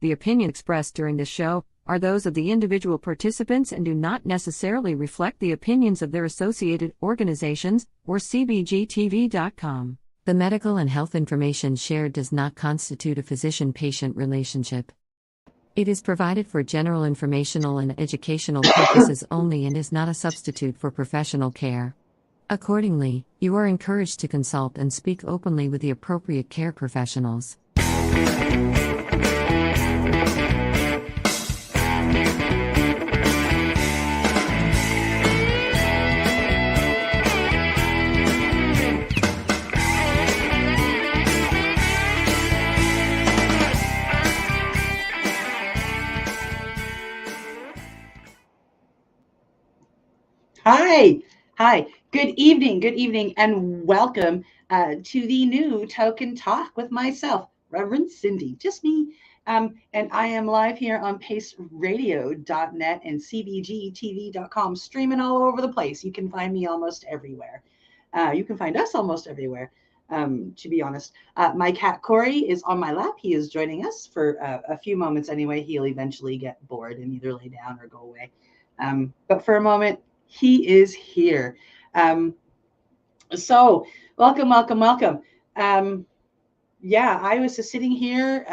The opinions expressed during this show are those of the individual participants and do not necessarily reflect the opinions of their associated organizations or CBGTV.com. The medical and health information shared does not constitute a physician-patient relationship. It is provided for general informational and educational purposes only and is not a substitute for professional care. Accordingly, you are encouraged to consult and speak openly with the appropriate care professionals. Hi, good evening, and welcome to the new Token Talk with myself, Rev Cindy, just me. And I am live here on paceradio.net and cbgtv.com, streaming all over the place. You can find me almost everywhere. You can find us almost everywhere, to be honest. My cat Corey is on my lap. He is joining us for a few moments anyway. He'll eventually get bored and either lay down or go away. But for a moment, he is here. So welcome. I was just sitting here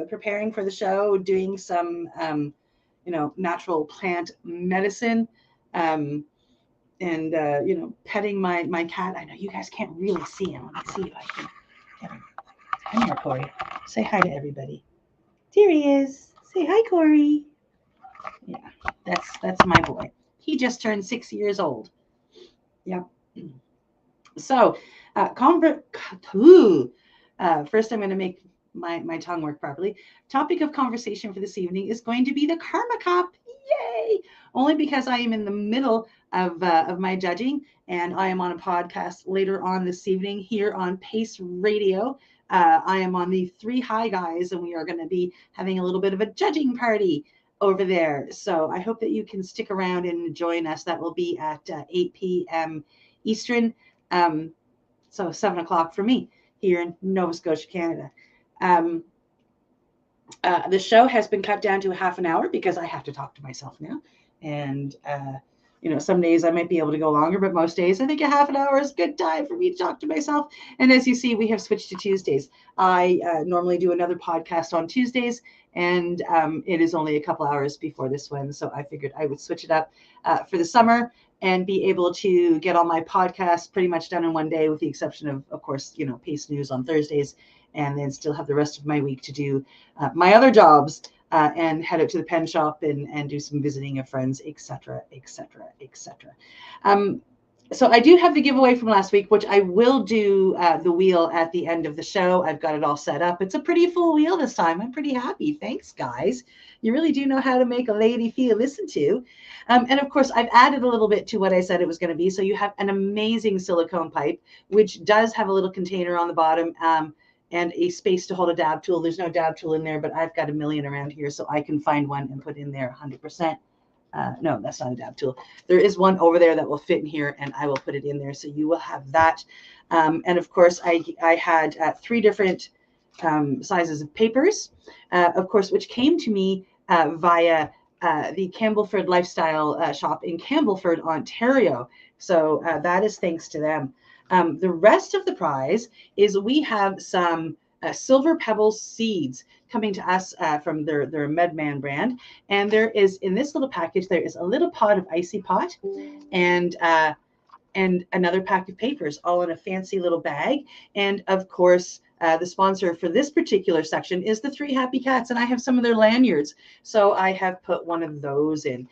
preparing for the show, doing some, natural plant medicine, and petting my cat. I know you guys can't really see him. Let me see if I can get him. Come here, Corey. Say hi to everybody. There he is. Say hi, Corey. Yeah, that's my boy. He just turned 6 years old. Yeah. So, first I'm going to make my tongue work properly. Topic of conversation for this evening is going to be the Karma Cop. Yay! Only because I am in the middle of my judging, and I am on a podcast later on this evening here on Pace Radio. I am on the 3 High Guys, and we are going to be having a little bit of a judging party over there. So I hope that you can stick around and join us. That will be at 8 p.m. Eastern. So 7 o'clock for me here in Nova Scotia, Canada. The show has been cut down to a half an hour because I have to talk to myself now. And, some days I might be able to go longer, but most days I think a half an hour is a good time for me to talk to myself. And as you see, we have switched to Tuesdays. I normally do another podcast on Tuesdays, and it is only a couple hours before this one. So I figured I would switch it up for the summer and be able to get all my podcasts pretty much done in one day, with the exception of course, Pace News on Thursdays, and then still have the rest of my week to do my other jobs and head out to the pen shop and do some visiting of friends, etc. So I do have the giveaway from last week, which I will do the wheel at the end of the show. I've got it all set up. It's a pretty full wheel this time. I'm pretty happy. Thanks, guys. You really do know how to make a lady feel listened to. And of course, I've added a little bit to what I said it was going to be. So you have an amazing silicone pipe, which does have a little container on the bottom and a space to hold a dab tool. There's no dab tool in there, but I've got a million around here, so I can find one and put in there 100%. No, that's not a dab tool. There is one over there that will fit in here, and I will put it in there, so you will have that. And of course, I had 3 different sizes of papers, of course, which came to me via the Campbellford Lifestyle Shop in Campbellford, Ontario. So that is thanks to them. The rest of the prize is we have some Silver Pebbles seeds coming to us from their Medman brand. And there is, in this little package, there is a little pot of Icy Pot and another pack of papers, all in a fancy little bag. And of course, the sponsor for this particular section is the 3 Happy Cats, and I have some of their lanyards. So I have put one of those in.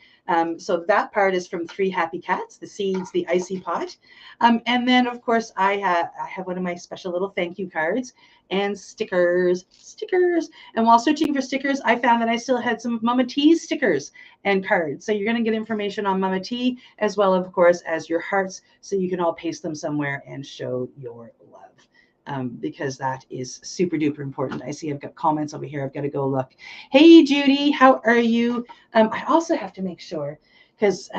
So that part is from 3 Happy Cats, the seeds, the Icy Pot. And then, of course, I have one of my special little thank you cards and stickers. And while searching for stickers, I found that I still had some of Mama T's stickers and cards. So you're going to get information on Mama T, as well, of course, as your hearts, so you can all paste them somewhere and show your love. Because that is super duper important. I see I've got comments over here. I've got to go look. Hey, Judy, how are you? I also have to make sure, because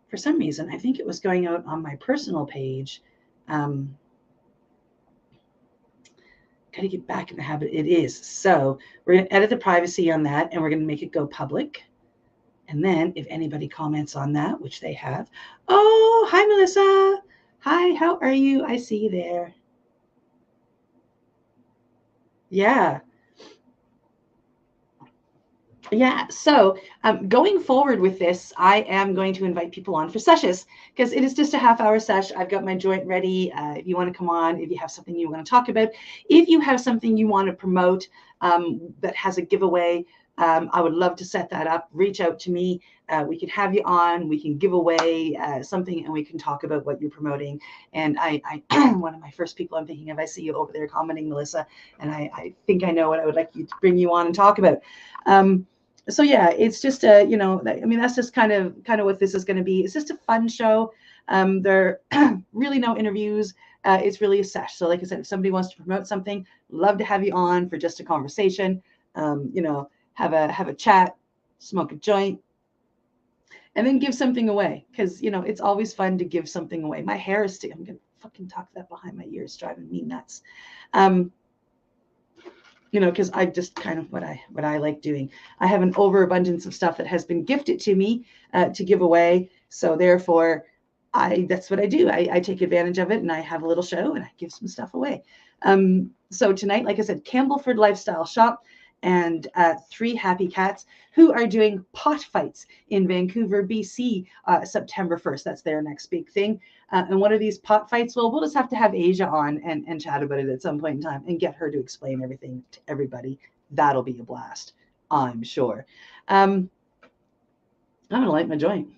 for some reason, I think it was going out on my personal page. gotta get back in the habit. It is. So we're going to edit the privacy on that, and we're going to make it go public. And then if anybody comments on that, which they have. Oh, hi, Melissa. Hi, how are you? I see you there. Yeah. Yeah, so going forward with this, I am going to invite people on for sessions because it is just a half-hour sesh. I've got my joint ready. If you want to come on, if you have something you want to talk about, if you have something you want to promote that has a giveaway, I would love to set that up. Reach out to me. We can have you on. We can give away something, and we can talk about what you're promoting. And I one of my first people I'm thinking of, I see you over there commenting, Melissa, and I think I know what I would like you to bring you on and talk about. So yeah, it's just I mean, that's just kind of what this is going to be. It's just a fun show. There are really no interviews. It's really a sesh. So like I said, if somebody wants to promote something, love to have you on for just a conversation. Have a chat, smoke a joint, and then give something away. Because it's always fun to give something away. My hair is I'm gonna fucking tuck that behind my ears, driving me nuts. Because I just kind of what I like doing. I have an overabundance of stuff that has been gifted to me to give away. So therefore, that's what I do. I take advantage of it, and I have a little show, and I give some stuff away. So tonight, like I said, Campbellford Lifestyle Shop and 3 Happy Cats who are doing pot fights in Vancouver, BC, September 1st. That's their next big thing. And what are these pot fights? Well, we'll just have to have Asia on and chat about it at some point in time and get her to explain everything to everybody. That'll be a blast, I'm sure. I'm going to light my joint.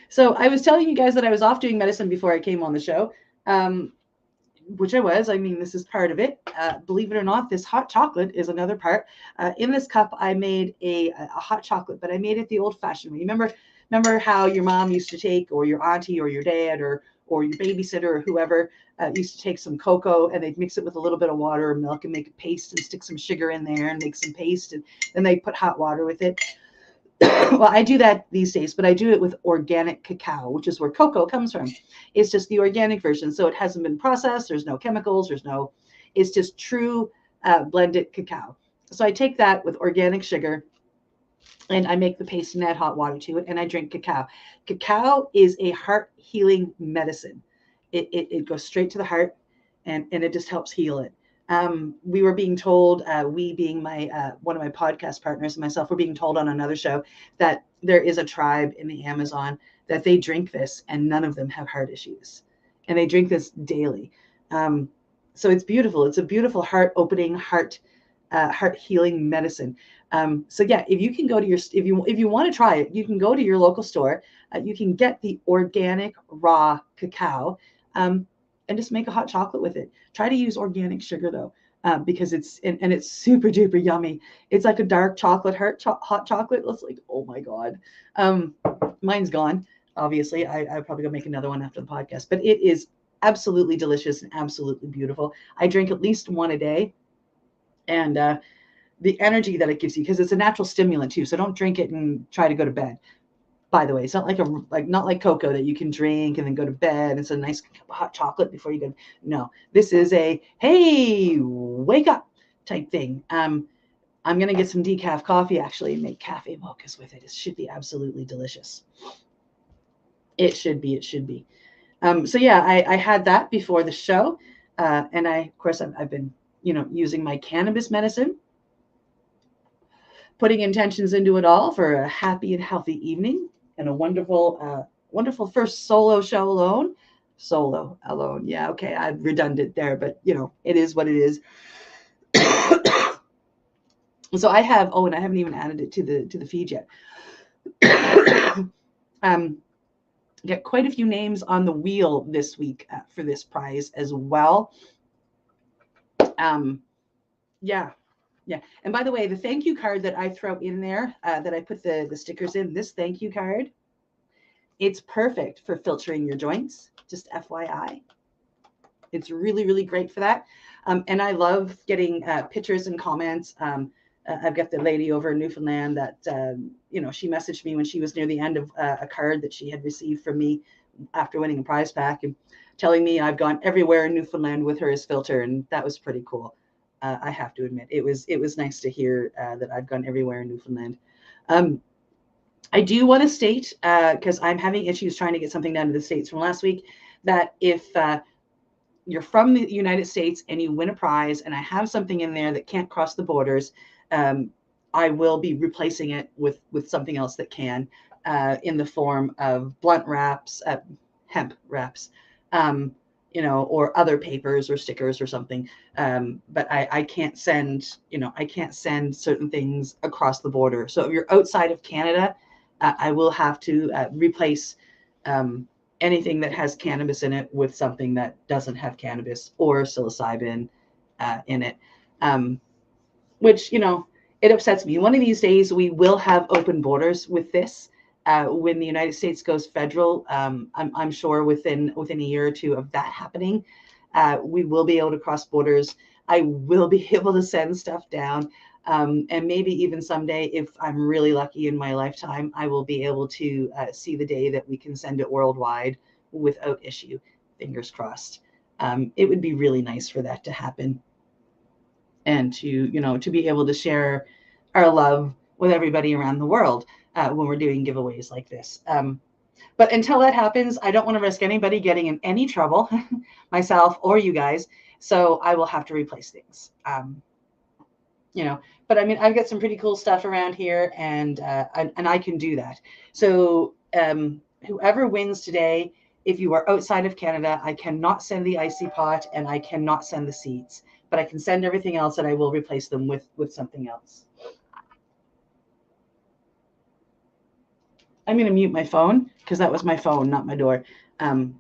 So I was telling you guys that I was off doing medicine before I came on the show. Which I was. I mean, this is part of it. Believe it or not, this hot chocolate is another part. In this cup, I made a hot chocolate, but I made it the old-fashioned way. Remember how your mom used to take, or your auntie, or your dad, or your babysitter, or whoever used to take some cocoa, and they'd mix it with a little bit of water or milk and make a paste and stick some sugar in there and make some paste, and then they put hot water with it. Well, I do that these days, but I do it with organic cacao, which is where cocoa comes from. It's just the organic version. So it hasn't been processed. There's no chemicals. It's just true blended cacao. So I take that with organic sugar and I make the paste and add hot water to it, and I drink cacao. Cacao is a heart healing medicine. It goes straight to the heart, and it just helps heal it. We were being told, we being my one of my podcast partners and myself, we're being told on another show that there is a tribe in the Amazon that they drink this and none of them have heart issues, and they drink this daily. So it's beautiful. It's a beautiful heart opening, heart healing medicine. So yeah, if you can go to if you want to try it, you can go to your local store. You can get the organic raw cacao. And just make a hot chocolate with it. Try to use organic sugar though, because it's super duper yummy. It's like a dark chocolate hot chocolate. It's like, oh my God. Mine's gone. Obviously, I'll probably go make another one after the podcast, but it is absolutely delicious and absolutely beautiful. I drink at least one a day, and the energy that it gives you, because it's a natural stimulant too. So don't drink it and try to go to bed. By the way, it's not not like cocoa that you can drink and then go to bed. It's a nice cup of hot chocolate before you go. No, this is a, hey, wake up type thing. I'm going to get some decaf coffee actually and make cafe mochas with it. It should be absolutely delicious. It should be. So yeah, I had that before the show. And of course, I've been, using my cannabis medicine, putting intentions into it all for a happy and healthy evening. And a wonderful first solo show alone. Yeah, okay, I'm redundant there, but it is what it is. So I have, and I haven't even added it to the feed yet. Get quite a few names on the wheel this week for this prize as well. Yeah. And by the way, the thank you card that I throw in there, that I put the stickers in, this thank you card, it's perfect for filtering your joints, just FYI. It's really, really great for that. And I love getting pictures and comments. I've got the lady over in Newfoundland that, she messaged me when she was near the end of a card that she had received from me after winning a prize pack. And telling me I've gone everywhere in Newfoundland with her as filter, and that was pretty cool. I have to admit, it was nice to hear that I've gone everywhere in Newfoundland. I do want to state, because I'm having issues trying to get something down to the States from last week, that if you're from the United States and you win a prize and I have something in there that can't cross the borders, I will be replacing it with something else that can, in the form of blunt wraps, hemp wraps, or other papers or stickers or something. But I can't send, I can't send certain things across the border. So if you're outside of Canada, I will have to replace anything that has cannabis in it with something that doesn't have cannabis or psilocybin in it, which, it upsets me. One of these days we will have open borders with this. When the United States goes federal, I'm sure within a year or two of that happening, we will be able to cross borders. I will be able to send stuff down. And maybe even someday, if I'm really lucky in my lifetime, I will be able to see the day that we can send it worldwide without issue. Fingers crossed. It would be really nice for that to happen, and to be able to share our love with everybody around the world when we're doing giveaways like this. But until that happens, I don't want to risk anybody getting in any trouble, myself or you guys. So I will have to replace things. But I mean, I've got some pretty cool stuff around here, and I can do that. So whoever wins today, if you are outside of Canada, I cannot send the icy pot and I cannot send the seeds, but I can send everything else, and I will replace them with something else. I'm going to mute my phone because that was my phone, not my door. But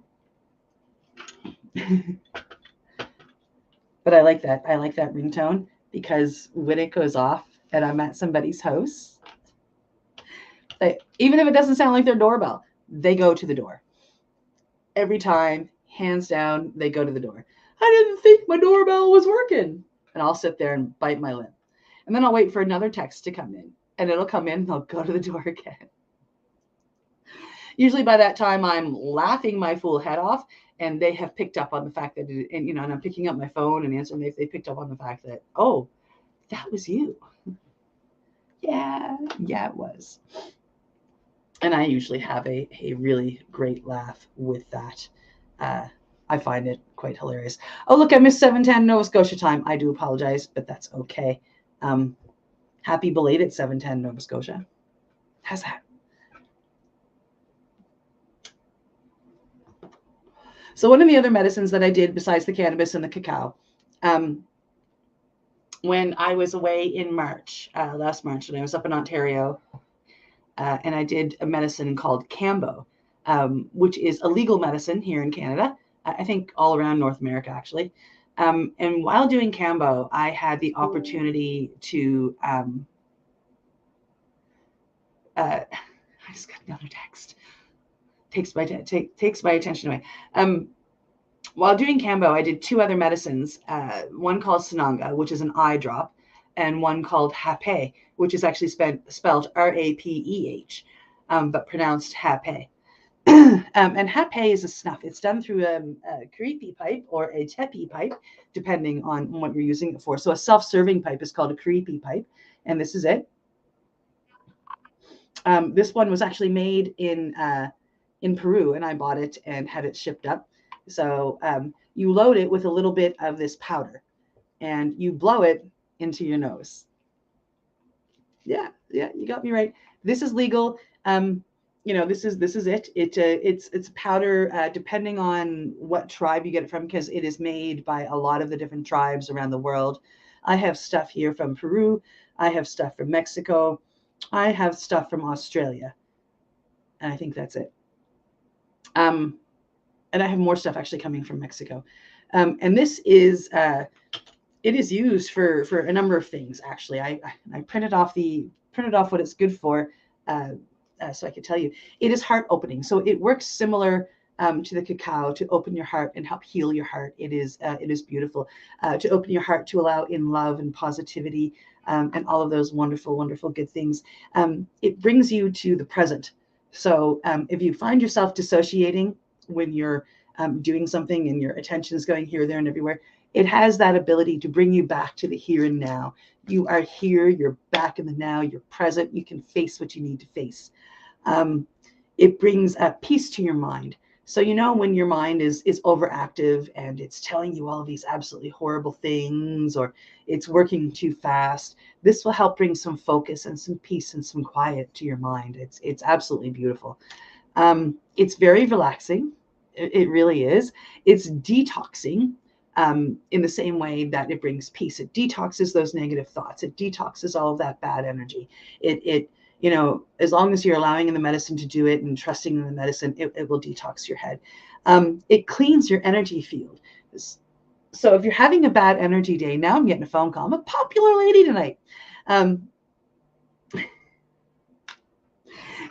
I like that. I like that ringtone, because when it goes off and I'm at somebody's house, even if it doesn't sound like their doorbell, they go to the door. Every time, hands down, they go to the door. I didn't think my doorbell was working. And I'll sit there and bite my lip. And then I'll wait for another text to come in. And it'll come in and I'll go to the door again. Usually by that time, I'm laughing my fool head off, and they have picked up on the fact that, and I'm picking up my phone and answering. They picked up on the fact that, oh, that was you. Yeah, it was. And I usually have a really great laugh with that. I find it quite hilarious. Oh, look, I missed 7:10 Nova Scotia time. I do apologize, but that's okay. Happy belated 7:10 Nova Scotia. How's that? So one of the other medicines that I did besides the cannabis and the cacao, when I was away in March, last March, when I was up in Ontario, and I did a medicine called Cambo, which is a legal medicine here in Canada, I think all around North America, actually. And while doing Cambo, I had the opportunity to, I just got another text. Takes my attention away. While doing Cambo, I did two other medicines, one called Sananga, which is an eye drop, and one called Hape, which is actually spelled Rapeh, but pronounced Hape. And Hape is a snuff. It's done through a creepy pipe or a tepi pipe, depending on what you're using it for. So a self-serving pipe is called a creepy pipe, and this is it. This one was actually made in Peru, and I bought it and had it shipped up. So you load it with a little bit of this powder, and you blow it into your nose. Yeah, you got me right. This is legal. This is it. It's powder, depending on what tribe you get it from, because it is made by a lot of the different tribes around the world. I have stuff here from Peru. I have stuff from Mexico. I have stuff from Australia. And I think that's it. And I have more stuff actually coming from Mexico. And this is, it is used for a number of things, actually. I printed off what it's good for, so I could tell you. It is heart opening. So it works similar to the cacao to open your heart and help heal your heart. It is beautiful to open your heart, to allow in love and positivity, and all of those wonderful, wonderful good things. It brings you to the present. So if you find yourself dissociating when you're doing something and your attention is going here, there, and everywhere. It has that ability to bring you back to the here and now. You are here, you're back in the now, you're present, you can face what you need to face. It brings peace to your mind. So, you know, when your mind is overactive and it's telling you all of these absolutely horrible things, or it's working too fast, this will help bring some focus and some peace and some quiet to your mind. It's absolutely beautiful. It's very relaxing. It really is. It's detoxing in the same way that it brings peace. It detoxes those negative thoughts. It detoxes all of that bad energy. It you know, as long as you're allowing in the medicine to do it and trusting in the medicine, it will detox your head. It cleans your energy field. So if you're having a bad energy day, now I'm getting a phone call. I'm a popular lady tonight.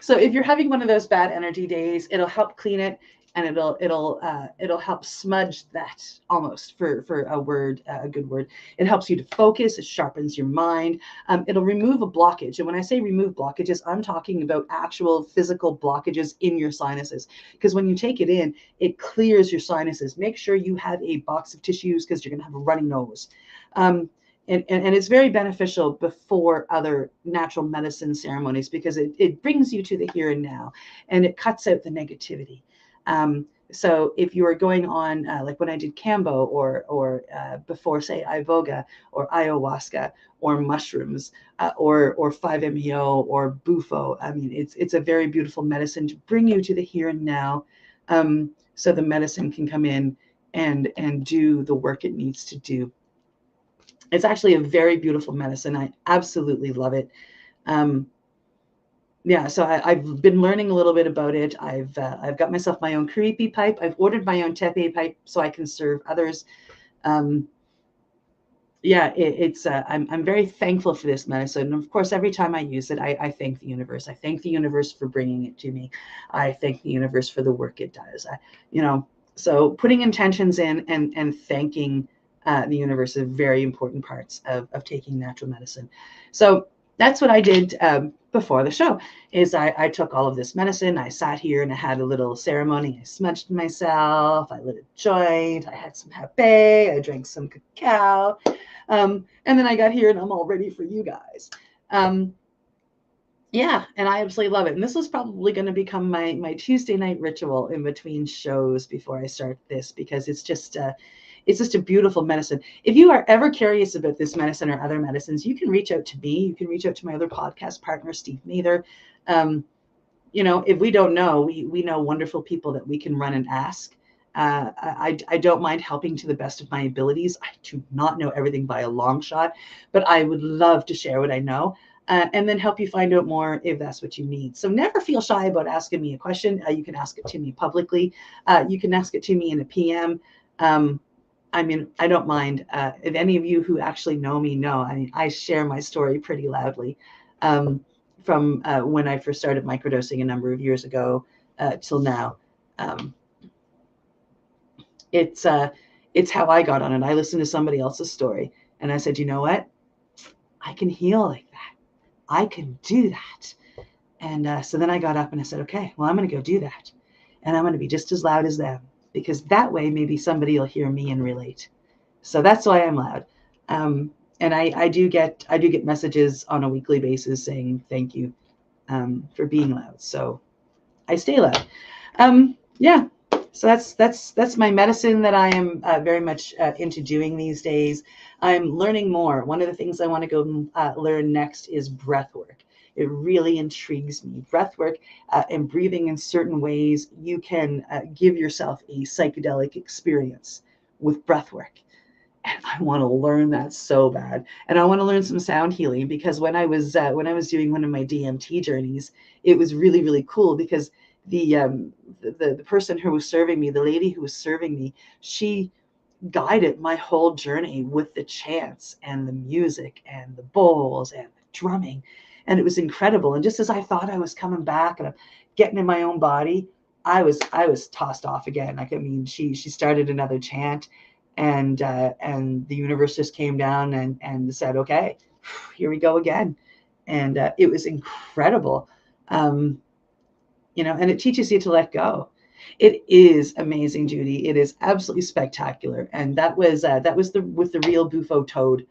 So if you're having one of those bad energy days, it'll help clean it, and it'll help smudge that, almost, for a word, a good word. It helps you to focus. It sharpens your mind. It'll remove a blockage. And when I say remove blockages, I'm talking about actual physical blockages in your sinuses. Because when you take it in, it clears your sinuses. Make sure you have a box of tissues, because you're going to have a runny nose. And it's very beneficial before other natural medicine ceremonies, because it brings you to the here and now, and it cuts out the negativity. So if you are going on, like when I did Cambo, or before, say, Iboga or ayahuasca or mushrooms, or 5-MeO or Bufo, I mean, it's a very beautiful medicine to bring you to the here and now, so the medicine can come in and do the work it needs to do. It's actually a very beautiful medicine. I absolutely love it. Yeah, so I've been learning a little bit about it. I've got myself my own creepy pipe. I've ordered my own tepe pipe so I can serve others. Yeah, I'm very thankful for this medicine. And of course, every time I use it, I thank the universe. I thank the universe for bringing it to me. I thank the universe for the work it does. You know, so putting intentions in and thanking the universe are very important parts of taking natural medicine. So that's what I did before the show. Is I took all of this medicine. I sat here and I had a little ceremony. I smudged myself. I lit a joint. I had some hape. I drank some cacao. And then I got here and I'm all ready for you guys. Yeah, and I absolutely love it. And this is probably going to become my Tuesday night ritual in between shows before I start this, because it's just a beautiful medicine. If you are ever curious about this medicine or other medicines, you can reach out to me. You can reach out to my other podcast partner, Steve Mather. You know, if we don't know, we know wonderful people that we can run and ask. I don't mind helping to the best of my abilities. I do not know everything by a long shot, but I would love to share what I know. And then help you find out more if that's what you need. So never feel shy about asking me a question. You can ask it to me publicly. You can ask it to me in a PM. I mean, I don't mind. If any of you who actually know me know, I mean, I share my story pretty loudly, from when I first started microdosing a number of years ago till now. It's how I got on it. I listened to somebody else's story, and I said, you know what? I can heal like that. I can do that. And so then I got up and I said, okay, well, I'm going to go do that. And I'm going to be just as loud as them, because that way maybe somebody will hear me and relate. So that's why I'm loud. And I do get messages on a weekly basis saying thank you for being loud. So I stay loud. Yeah. So that's my medicine that I am very much into doing these days. I'm learning more. One of the things I want to go learn next is breath work. It really intrigues me. Breath work and breathing in certain ways. You can give yourself a psychedelic experience with breath work. And I want to learn that so bad. And I want to learn some sound healing, because when I was doing one of my DMT journeys, it was really, really cool, because the person who was serving me, the lady who was serving me, she guided my whole journey with the chants and the music and the bowls and the drumming. And it was incredible. And just as I thought I was coming back and I'm getting in my own body, I was tossed off again. Like, I mean, she started another chant, and the universe just came down and said, okay, here we go again. And it was incredible. You know, and it teaches you to let go. It is amazing, Judy. It is absolutely spectacular. And that was with the real Bufo toad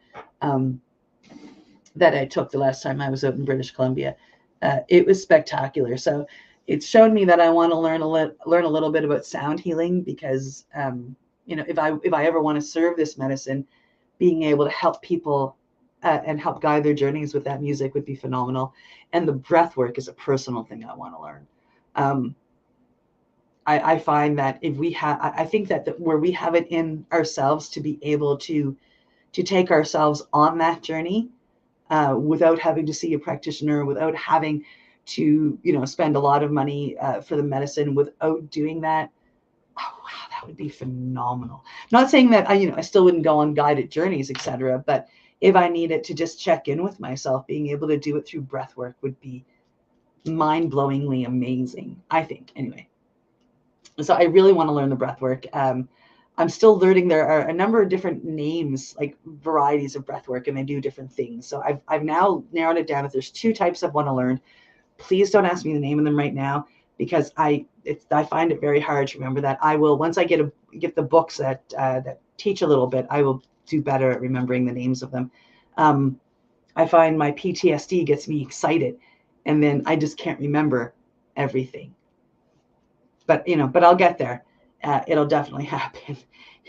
that I took the last time I was out in British Columbia. It was spectacular. So it's shown me that I want to learn a little bit about sound healing, because if I ever want to serve this medicine, being able to help people and help guide their journeys with that music would be phenomenal. And the breath work is a personal thing I want to learn. I find that if we have, I think that where we have it in ourselves to be able to take ourselves on that journey without having to see a practitioner, without having to, spend a lot of money for the medicine, without doing that. Oh, wow, that would be phenomenal. Not saying that I still wouldn't go on guided journeys, etc. But if I needed to just check in with myself, being able to do it through breath work would be mind-blowingly amazing, I think, anyway. So I really want to learn the breath work. I'm still learning. There are a number of different names, like varieties of breath work, and they do different things. So I've now narrowed it down that there's 2 types I want to learn. Please don't ask me the name of them right now, because I find it very hard to remember that. I will, once I get the books that teach a little bit, I will do better at remembering the names of them. I find my PTSD gets me excited, and then I just can't remember everything. But I'll get there. It'll definitely happen.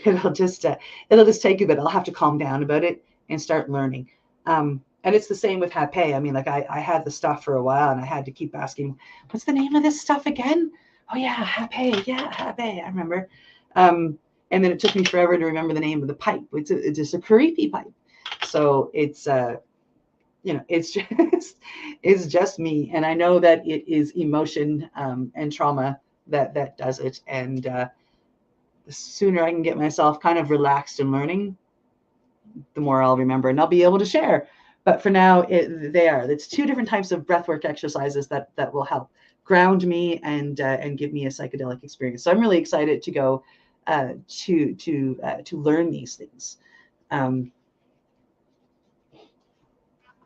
It'll just take a bit. I'll have to calm down about it and start learning. And it's the same with Hape. I mean, like I had the stuff for a while, and I had to keep asking, what's the name of this stuff again? Oh yeah, Hape. Yeah, Hape. I remember. And then it took me forever to remember the name of the pipe. It's just a Karipi pipe. So it's it's just me. And I know that it is emotion and trauma that does it. And the sooner I can get myself kind of relaxed and learning, the more I'll remember and I'll be able to share. But for now, it's 2 different types of breathwork exercises that will help ground me and give me a psychedelic experience. So I'm really excited to go to learn these things.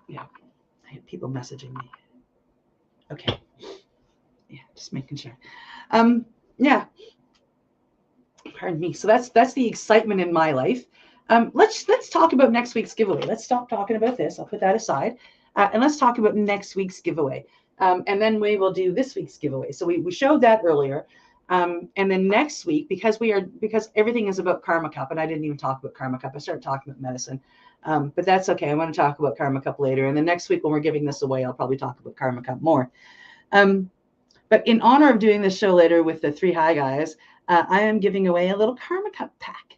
Yeah, I had people messaging me. Okay, yeah, just making sure. Yeah, pardon me. So that's the excitement in my life. Let's talk about next week's giveaway. Let's stop talking about this. I'll put that aside, and let's talk about next week's giveaway. And then we will do this week's giveaway. So we showed that earlier, and then next week, because everything is about Karma Cup, and I didn't even talk about Karma Cup. I started talking about medicine, but that's okay. I want to talk about Karma Cup later, and then next week when we're giving this away, I'll probably talk about Karma Cup more. But in honor of doing this show later with the 3 High Guys, I am giving away a little Karma Cup pack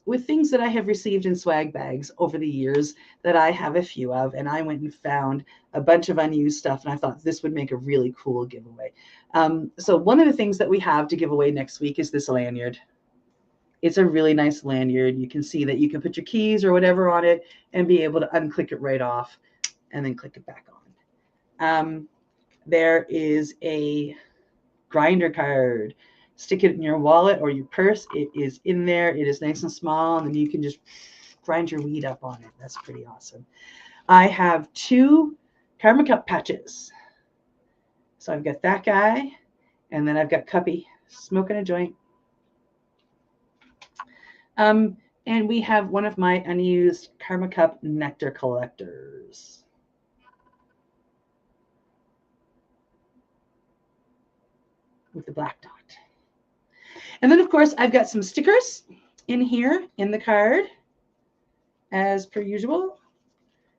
with things that I have received in swag bags over the years that I have a few of. And I went and found a bunch of unused stuff, and I thought this would make a really cool giveaway. So one of the things that we have to give away next week is this lanyard. It's a really nice lanyard. You can see that you can put your keys or whatever on it and be able to unclick it right off and then click it back on. There is a grinder card. Stick it in your wallet or your purse. It is in there. It is nice and small, and then you can just grind your weed up on it. That's pretty awesome. I have 2 Karma Cup patches. So I've got that guy, and then I've got Cuppy smoking a joint. And we have one of my unused Karma Cup nectar collectors. With the black dot. And then, of course, I've got some stickers in here in the card, as per usual.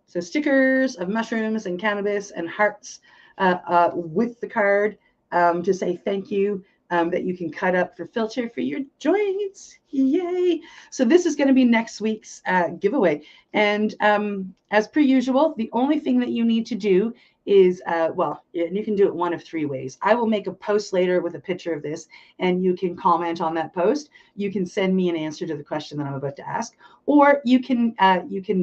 So stickers of mushrooms and cannabis and hearts with the card to say thank you, that you can cut up for filter for your joints. Yay. So this is going to be next week's giveaway. And as per usual, the only thing that you need to do is, and you can do it one of 3 ways. I will make a post later with a picture of this, and you can comment on that post. You can send me an answer to the question that I'm about to ask, or you can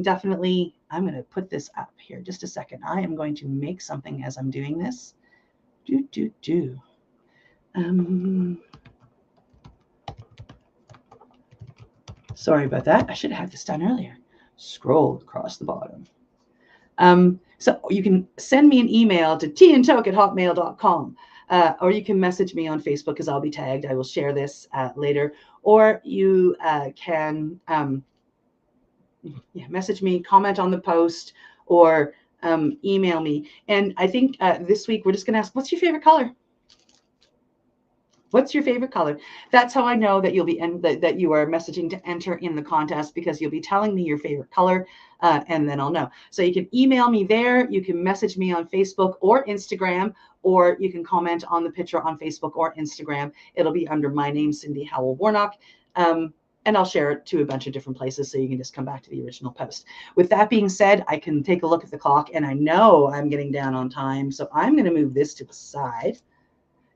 definitely, I'm going to put this up here just a second. I am going to make something as I'm doing this. Sorry about that. I should have had this done earlier. Scroll across the bottom. So you can send me an email to tandtoke@hotmail.com. or you can message me on Facebook because I'll be tagged. I will share this later. Or you can message me, comment on the post, or email me. And I think this week we're just going to ask, what's your favorite color? What's your favorite color? That's how I know that you'll be that you are messaging to enter in the contest, because you'll be telling me your favorite color, and then I'll know. So you can email me there. You can message me on Facebook or Instagram, or you can comment on the picture on Facebook or Instagram. It'll be under my name, Cindy Howell Warnock. And I'll share it to a bunch of different places, so you can just come back to the original post. With that being said, I can take a look at the clock, and I know I'm getting down on time. So I'm going to move this to the side,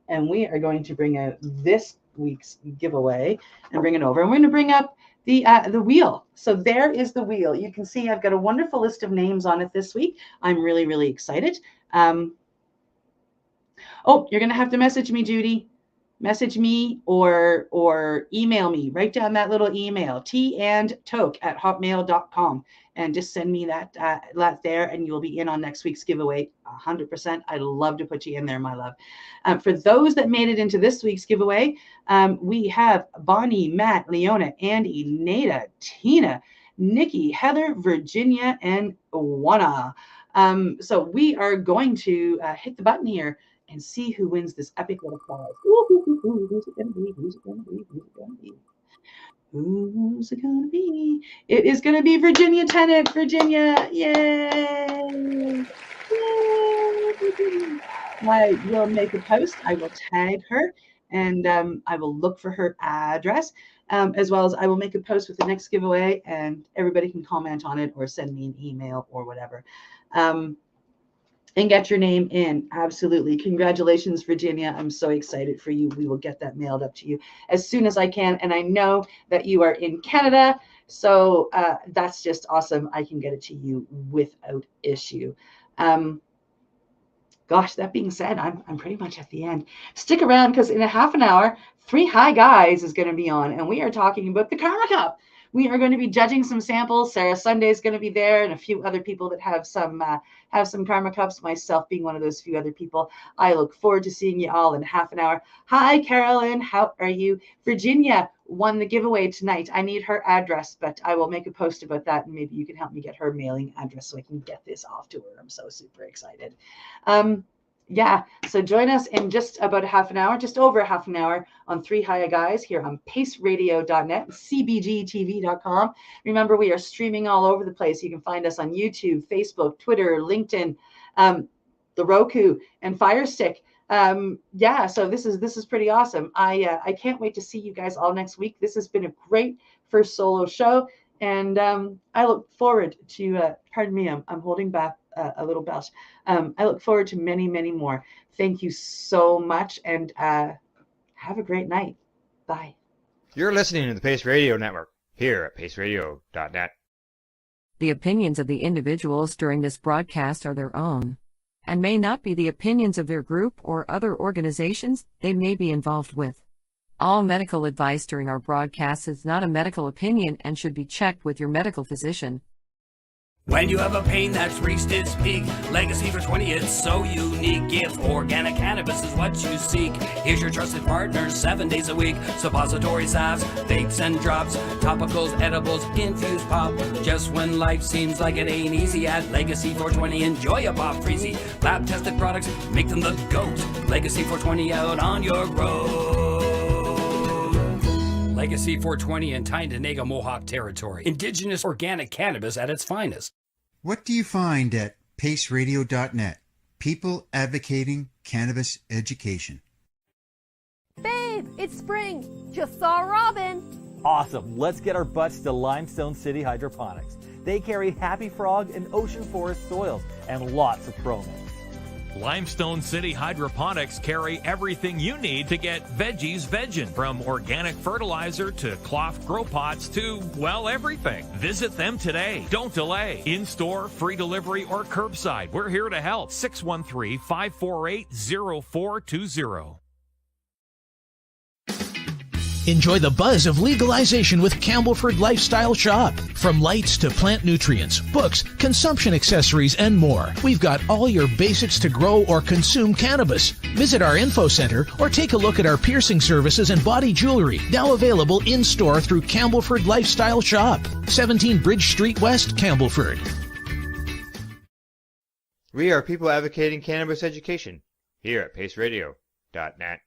and we are going to bring out this week's giveaway and bring it over. And we're going to bring up the wheel. So there is the wheel. You can see I've got a wonderful list of names on it this week. I'm really, really excited. Oh, you're going to have to message me, Judy. Message me or email me. Write down that little email, tandtoke@hotmail.com, and just send me that there, and you'll be in on next week's giveaway 100%. I'd love to put you in there, my love. For those that made it into this week's giveaway, we have Bonnie, Matt, Leona, Andy, Nada, Tina, Nikki, Heather, Virginia, and Juana. So we are going to hit the button here and see who wins this epic little prize. Who's it gonna be? Who's it gonna be? Who's it gonna be? Who's it gonna be? It is gonna be Virginia Tennant. Virginia, yay! Yay! I will make a post. I will tag her, and I will look for her address, as well as I will make a post with the next giveaway, and everybody can comment on it or send me an email or whatever. And get your name in. Absolutely. Congratulations, Virginia. I'm so excited for you. We will get that mailed up to you as soon as I can. And I know that you are in Canada, so that's just awesome. I can get it to you without issue. Gosh, that being said, I'm pretty much at the end. Stick around, because in a half an hour, 3 High Guys is going to be on, and we are talking about the Karma Cup. We are going to be judging some samples. Sarah Sunday is going to be there, and a few other people that have some Karma Cups, myself being one of those few other people. I look forward to seeing you all in half an hour. Hi, Carolyn. How are you? Virginia won the giveaway tonight. I need her address, but I will make a post about that, and maybe you can help me get her mailing address so I can get this off to her. I'm so super excited. Yeah, so join us in just about a half an hour, just over a half an hour, on 3 High Guys here on paceradio.net, cbgtv.com. Remember, we are streaming all over the place. You can find us on YouTube, Facebook, Twitter, LinkedIn, the Roku, and Fire Stick. Yeah, so this is pretty awesome. I can't wait to see you guys all next week. This has been a great first solo show, and I look forward to, pardon me, I'm holding back a little belch. I look forward to many, many more. Thank you so much, and have a great night. Bye. You're listening to the Pace Radio Network here at paceradio.net. The opinions of the individuals during this broadcast are their own, and may not be the opinions of their group or other organizations they may be involved with. All medical advice during our broadcast is not a medical opinion and should be checked with your medical physician. When you have a pain that's reached its peak, Legacy for 20, it's so unique. If organic cannabis is what you seek, here's your trusted partner 7 days a week. Suppository salves, vapes and drops, topicals, edibles, infused pop. Just when life seems like it ain't easy, at Legacy 420, enjoy a pop freezy. Lab tested products, make them the GOAT. Legacy 420 out on your road. Legacy 420 in Tyendinaga Mohawk territory. Indigenous organic cannabis at its finest. What do you find at paceradio.net? People advocating cannabis education. Babe, it's spring. Just saw a robin. Awesome. Let's get our butts to Limestone City Hydroponics. They carry Happy Frog and Ocean Forest soils and lots of promos. Limestone City Hydroponics carry everything you need to get veggies veggin', from organic fertilizer to cloth grow pots to, well, everything. Visit them today. Don't delay. In-store, free delivery, or curbside. We're here to help. 613-548-0420. Enjoy the buzz of legalization with Campbellford Lifestyle Shop. From lights to plant nutrients, books, consumption accessories, and more. We've got all your basics to grow or consume cannabis. Visit our info center or take a look at our piercing services and body jewelry, now available in-store through Campbellford Lifestyle Shop. 17 Bridge Street West, Campbellford. We are people advocating cannabis education here at paceradio.net.